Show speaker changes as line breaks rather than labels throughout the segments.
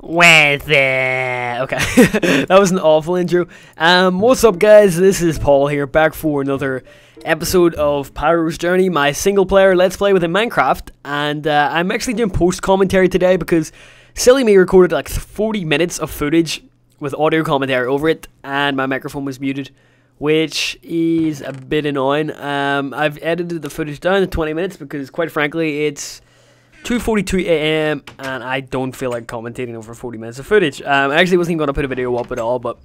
With it. Okay, that was an awful intro. What's up, guys? This is Paul here, back for another episode of Pyro's Journey, my single-player Let's Play within Minecraft. And I'm actually doing post-commentary today because silly me recorded like 40 minutes of footage with audio commentary over it, and my microphone was muted, which is a bit annoying. I've edited the footage down to 20 minutes because, quite frankly, it's 2:42 AM and I don't feel like commentating over 40 minutes of footage. I actually wasn't even going to put a video up at all, but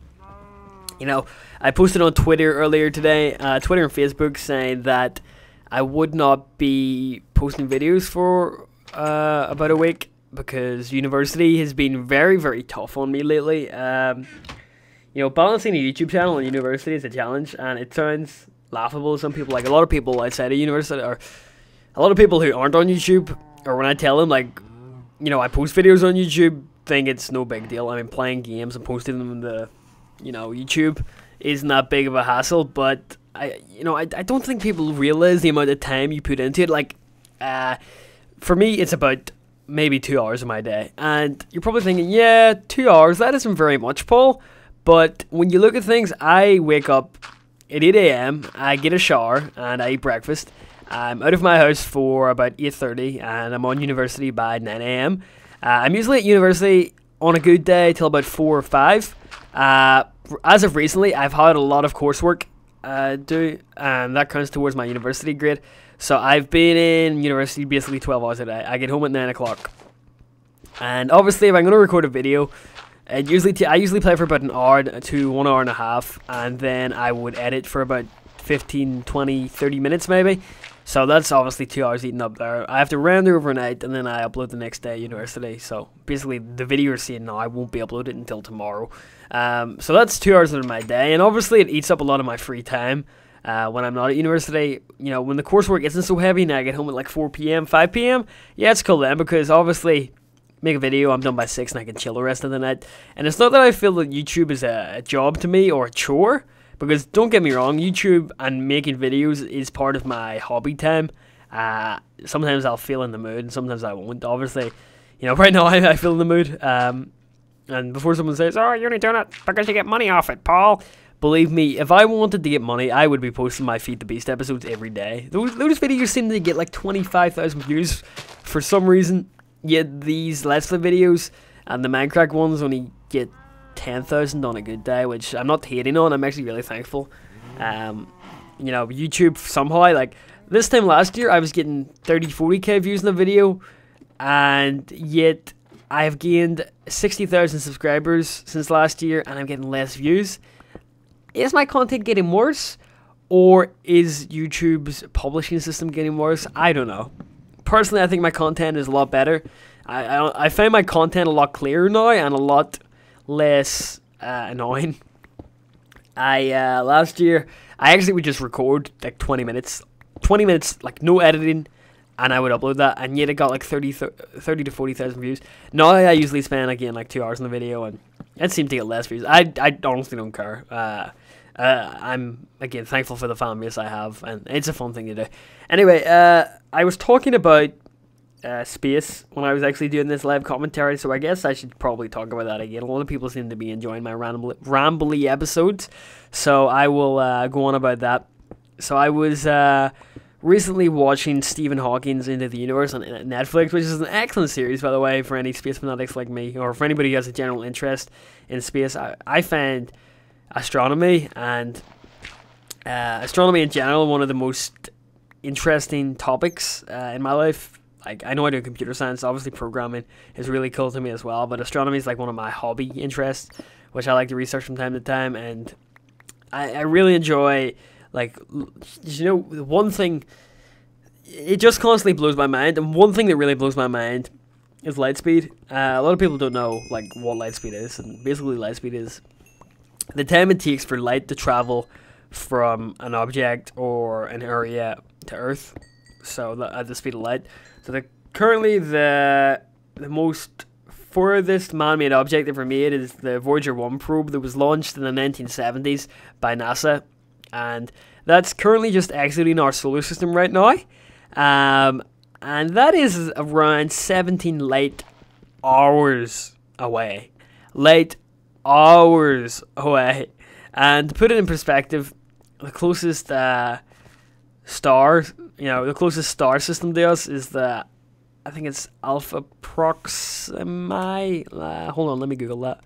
you know, I posted on Twitter earlier today, Twitter and Facebook, saying that I would not be posting videos for about a week because university has been very, very tough on me lately. You know, balancing a YouTube channel and university is a challenge, and it sounds laughable to some people. Like, a lot of people outside of university, or a lot of people who aren't on YouTube, or when I tell them, like, you know, I post videos on YouTube, think it's no big deal. I mean, playing games and posting them to, you know, YouTube isn't that big of a hassle, but I don't think people realize the amount of time you put into it. Like, for me, it's about maybe 2 hours of my day, and you're probably thinking, yeah, 2 hours, that isn't very much, Paul. But when you look at things, I wake up at 8 AM, I get a shower, and I eat breakfast. I'm out of my house for about 8:30, and I'm on university by 9 AM. I'm usually at university on a good day till about 4 or 5. As of recently, I've had a lot of coursework do, and that counts towards my university grade. So I've been in university basically 12 hours a day. I get home at 9 o'clock. And obviously, if I'm going to record a video, I usually play for about an hour to 1 hour and a half, and then I would edit for about 15, 20, 30 minutes maybe. So that's obviously 2 hours eaten up there. I have to render overnight, and then I upload the next day at university. So basically, the video you're seeing now, I won't be uploaded until tomorrow. So that's 2 hours of my day, and obviously it eats up a lot of my free time when I'm not at university. You know, when the coursework isn't so heavy and I get home at like 4 PM, 5 PM, yeah, it's cool then, because obviously make a video, I'm done by 6 and I can chill the rest of the night. And it's not that I feel that YouTube is a job to me or a chore, because don't get me wrong, YouTube and making videos is part of my hobby time. Sometimes I'll feel in the mood and sometimes I won't. Obviously, you know, right now I feel in the mood. And before someone says, oh, you're only doing it because you get money off it, Paul. Believe me, if I wanted to get money, I would be posting my Feed the Beast episodes every day. Those videos seem to get like 25,000 views for some reason. Yet these Let's Play videos and the Minecraft ones only get 10,000 on a good day, which I'm not hating on. I'm actually really thankful. You know, YouTube somehow, like this time last year, I was getting 30-40k views in a video, and yet I've gained 60,000 subscribers since last year, and I'm getting less views. Is my content getting worse, or is YouTube's publishing system getting worse? I don't know. Personally, I think my content is a lot better. I find my content a lot clearer now and a lot less annoying. Last year I actually would just record like 20 minutes like no editing, and I would upload that, and yet it got like 30 to 40,000 views. Now I usually spend again like 2 hours in the video, and it seemed to get less views. I honestly don't care. I'm again thankful for the fan base I have, and it's a fun thing to do. Anyway, I was talking about space when I was actually doing this live commentary, so I guess I should probably talk about that again. A lot of people seem to be enjoying my rambly episodes, so I will go on about that. So I was recently watching Stephen Hawking's Into the Universe on Netflix, which is an excellent series, by the way, for any space fanatics like me, or for anybody who has a general interest in space. I find astronomy and astronomy in general one of the most interesting topics in my life. Like, I know I do computer science, obviously programming is really cool to me as well, but astronomy is like one of my hobby interests, which I like to research from time to time, and I really enjoy, like, you know, one thing, it just constantly blows my mind, and one thing that really blows my mind is light speed. A lot of people don't know, like, what light speed is, and basically light speed is the time it takes for light to travel from an object or an area to Earth, so at the speed of light. So currently the most furthest man-made object ever made is the Voyager 1 probe that was launched in the 1970s by NASA, and that's currently just exiting our solar system right now, and that is around 17 light hours away. Light hours away. And to put it in perspective, the closest star, the closest star system to us is I think it's Alpha Proxima. Hold on, let me Google that.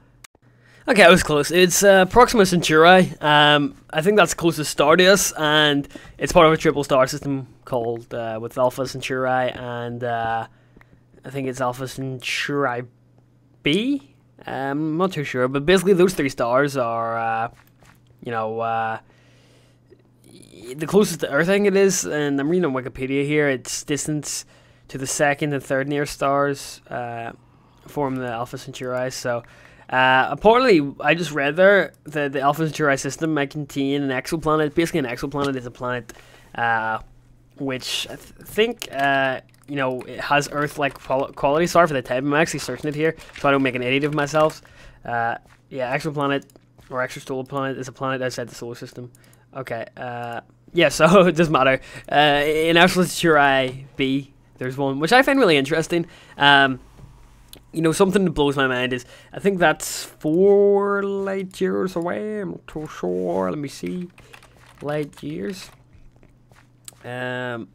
Okay, I was close. It's Proxima Centauri. I think that's the closest star to us, and it's part of a triple star system called with Alpha Centauri, and I think it's Alpha Centauri B. I'm not too sure, but basically those three stars are, the closest to Earth. I think it is, and I'm reading on Wikipedia here. Its distance to the second and third nearest stars form the Alpha Centauri. So. Apparently, I just read there that the Alpha Centauri system might contain an exoplanet. Basically, an exoplanet is a planet which I think it has Earth-like quality. Sorry for the type. I'm actually searching it here so I don't make an idiot of myself. Yeah, exoplanet or extrasolar planet is a planet outside the solar system. Okay. Yeah, so it doesn't matter. In Alpha Centauri B, there's one which I find really interesting. Something that blows my mind is, I think that's 4 light years away. I'm not too sure. Let me see. Light years. I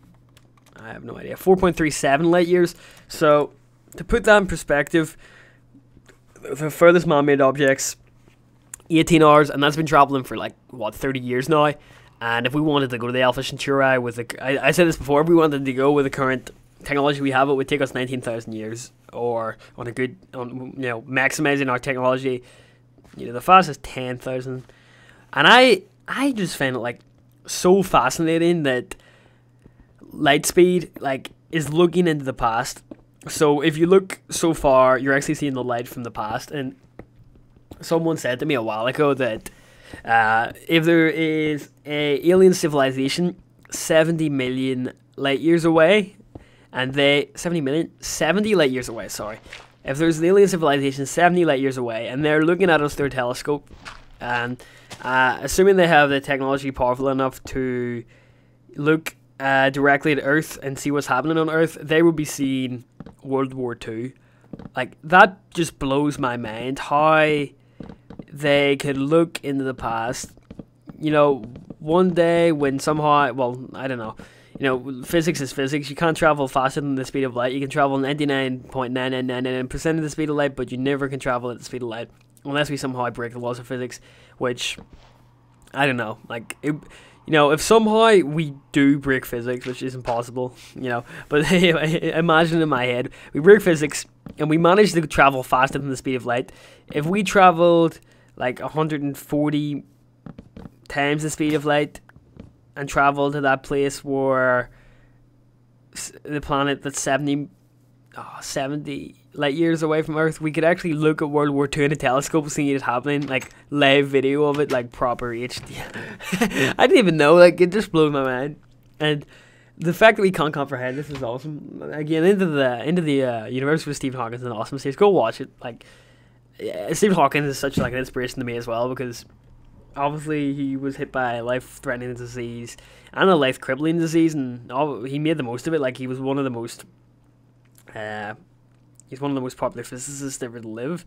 have no idea. 4.37 light years. So, to put that in perspective, the furthest man-made objects, 18 hours, and that's been traveling for 30 years now. And if we wanted to go to the Alpha Centauri with I said this before, if we wanted to go with the current technology we have, it would take us 19,000 years, or maximizing our technology, the fastest 10,000. And I just find it so fascinating that light speed is looking into the past. So if you look so far, you're actually seeing the light from the past. And someone said to me a while ago that if there is a alien civilization 70 million light years away, and 70 light years away, sorry. If there's an alien civilization 70 light years away, and they're looking at us through a telescope, and assuming they have the technology powerful enough to look directly at Earth and see what's happening on Earth, they would be seeing World War II. That just blows my mind, how they could look into the past. One day when somehow, I don't know, physics is physics. You can't travel faster than the speed of light. You can travel 99.9999% of the speed of light, but you never can travel at the speed of light unless we somehow break the laws of physics, which, I don't know. If somehow we do break physics, which is impossible, but imagine in my head, we break physics and we manage to travel faster than the speed of light. If we traveled 140 times the speed of light, and travel to that place where the planet that's 70 light years away from Earth, we could actually look at World War II in a telescope and see it happening, live video of it, proper HD. I didn't even know, it just blew my mind. And the fact that we can't comprehend this is awesome. Again, into the universe with Stephen Hawking is an awesome series. Go watch it. Stephen Hawking is such an inspiration to me as well, because obviously he was hit by a life-threatening disease and a life-crippling disease, and he made the most of it. He was one of the most popular physicists ever to live,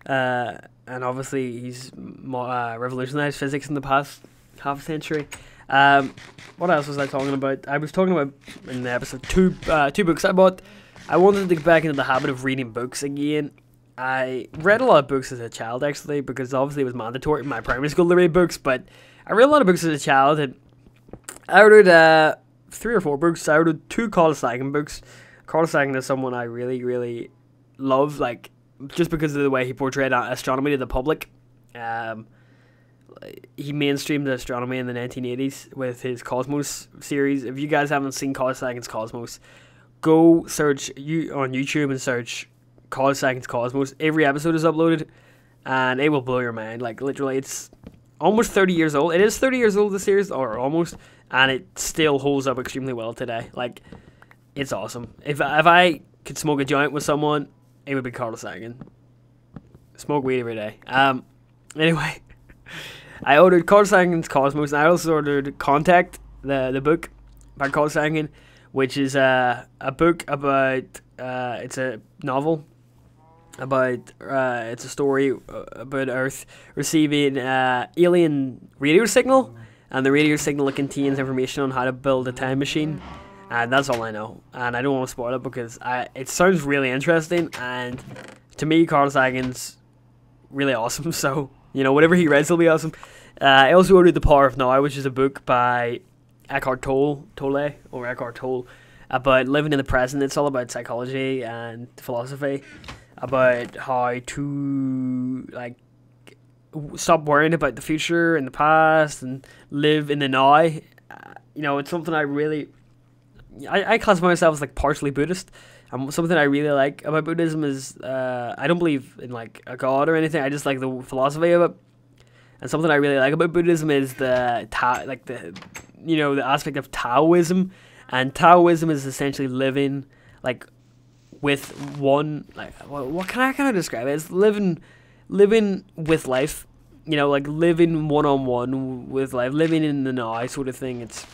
and obviously he's revolutionized physics in the past half a century. What else was I talking about? I was talking about in the episode two books I bought. I wanted to get back into the habit of reading books again. I read a lot of books as a child, actually, because obviously it was mandatory in my primary school to read books, but I read a lot of books as a child, and I ordered 3 or 4 books. I ordered 2 Carl Sagan books. Carl Sagan is someone I really, really love, just because of the way he portrayed astronomy to the public. He mainstreamed astronomy in the 1980s with his Cosmos series. If you guys haven't seen Carl Sagan's Cosmos, go search on YouTube and search Carl Sagan's Cosmos. Every episode is uploaded, and it will blow your mind. Literally, it's almost 30 years old. It is 30 years old, the series, or almost, and it still holds up extremely well today. It's awesome. If I could smoke a joint with someone, it would be Carl Sagan. Smoke weed every day. Anyway, I ordered Carl Sagan's Cosmos, and I also ordered Contact, the book by Carl Sagan, which is a book about, it's a novel about it's a story about Earth receiving alien radio signal, and the radio signal contains information on how to build a time machine. And that's all I know, and I don't want to spoil it because it sounds really interesting, and to me Carl Sagan's really awesome, so whatever he writes will be awesome. I also ordered The Power of Now, which is a book by Eckhart Tolle about living in the present. It's all about psychology and philosophy, about how to stop worrying about the future and the past and live in the now. It's something I classify myself as partially Buddhist. Something I really like about Buddhism is I don't believe in a god or anything. I just like the philosophy of it. And something I really like about Buddhism is the aspect of Taoism. And Taoism is essentially living with one, what can I kind of describe it? It's living with life, living one-on-one with life, living in the now sort of thing. It's,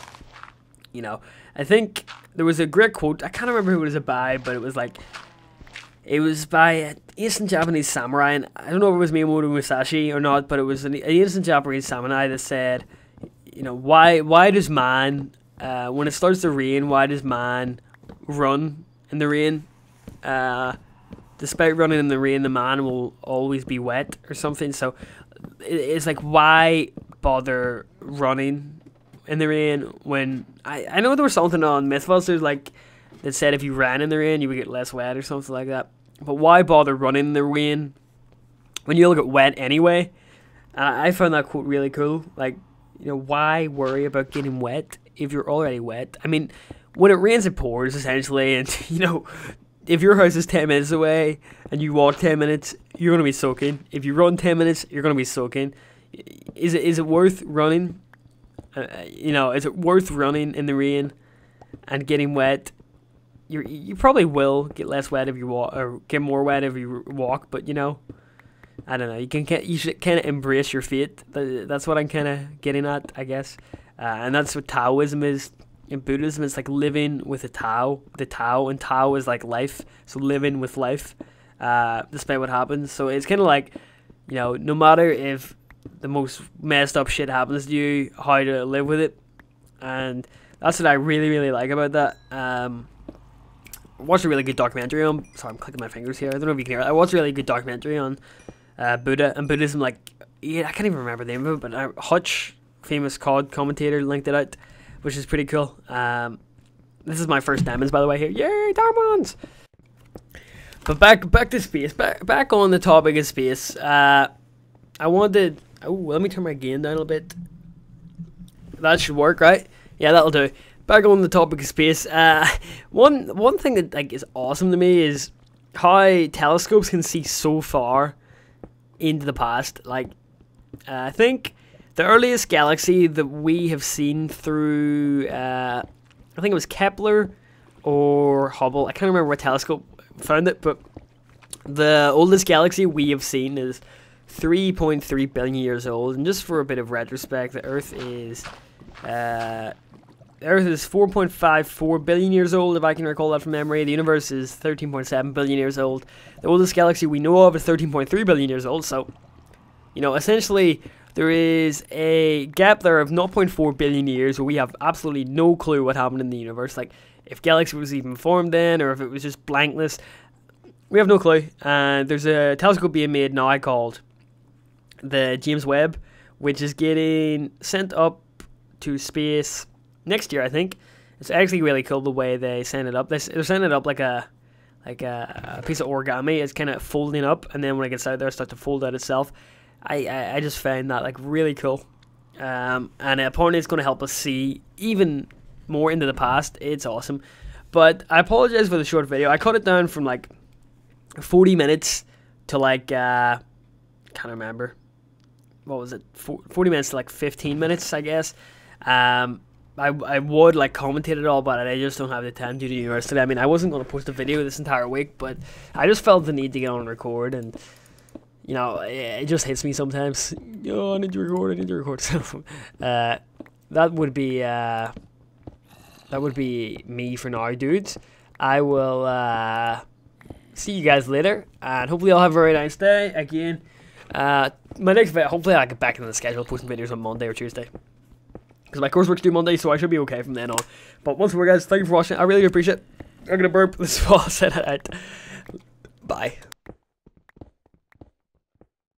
I think there was a great quote, I can't remember who it was by, but it was by an ancient Japanese samurai, and I don't know if it was Miyamoto Musashi or not, but it was an ancient Japanese samurai that said, why does man, when it starts to rain, why does man run in the rain? Despite running in the rain, the man will always be wet or something. So it's why bother running in the rain when I know there was something on Mythbusters that said if you ran in the rain you would get less wet or something like that. But why bother running in the rain when you'll get wet anyway? I found that quote really cool. Why worry about getting wet if you're already wet? I mean, when it rains it pours essentially, and if your house is 10 minutes away and you walk 10 minutes, you're going to be soaking. If you run 10 minutes, you're going to be soaking. Is it worth running? Is it worth running in the rain and getting wet? You probably will get less wet if you walk, or get more wet if you walk. But I don't know. You should kind of embrace your fate. That's what I'm kind of getting at, I guess. And that's what Taoism is. In Buddhism, it's living with the Tao, and Tao is life. So living with life, despite what happens. So it's kind of no matter if the most messed up shit happens to you, how to live with it. And that's what I really, really like about that. I watched a really good documentary on, sorry I'm clicking my fingers here, I don't know if you can hear it. I watched a really good documentary on Buddha and Buddhism, I can't even remember the name of it, but Hutch, famous COD commentator, linked it out, which is pretty cool. This is my first diamonds, by the way, here. Yay, diamonds! But back to space. Back on the topic of space. I wanted... Oh, let me turn my gain down a little bit. That should work, right? Yeah, that'll do. Back on the topic of space. One thing that is awesome to me is how telescopes can see so far into the past. I think the earliest galaxy that we have seen through, I think it was Kepler or Hubble. I can't remember what telescope found it, but the oldest galaxy we have seen is 3.3 billion years old. And just for a bit of retrospect, the Earth is 4.54 billion years old, if I can recall that from memory. The universe is 13.7 billion years old. The oldest galaxy we know of is 13.3 billion years old. So, essentially, there is a gap there of 0.4 billion years where we have absolutely no clue what happened in the universe. If galaxy was even formed then, or if it was just blankness. We have no clue. And there's a telescope being made now called the James Webb, which is getting sent up to space next year, I think. It's actually really cool the way they send it up. They're sending it up like a piece of origami. It's kind of folding up, and then when it gets out there, it starts to fold out itself. I just found that really cool. And apparently it's going to help us see even more into the past. It's awesome. But I apologize for the short video. I cut it down from 40 minutes to can't remember. What was it? 40 minutes to 15 minutes, I guess. I would commentate it all, but I just don't have the time due to university. I mean, I wasn't going to post a video this entire week, but I just felt the need to get on record, and it just hits me sometimes. I need to record. So that would be me for now, dudes. I will see you guys later, and hopefully I'll have a very nice day again. My next video, hopefully I'll get back into the schedule, posting videos on Monday or Tuesday, because my coursework's due Monday, so I should be okay from then on. But once more, guys, thank you for watching. I really appreciate it. I'm gonna burp. This is all I said. Bye.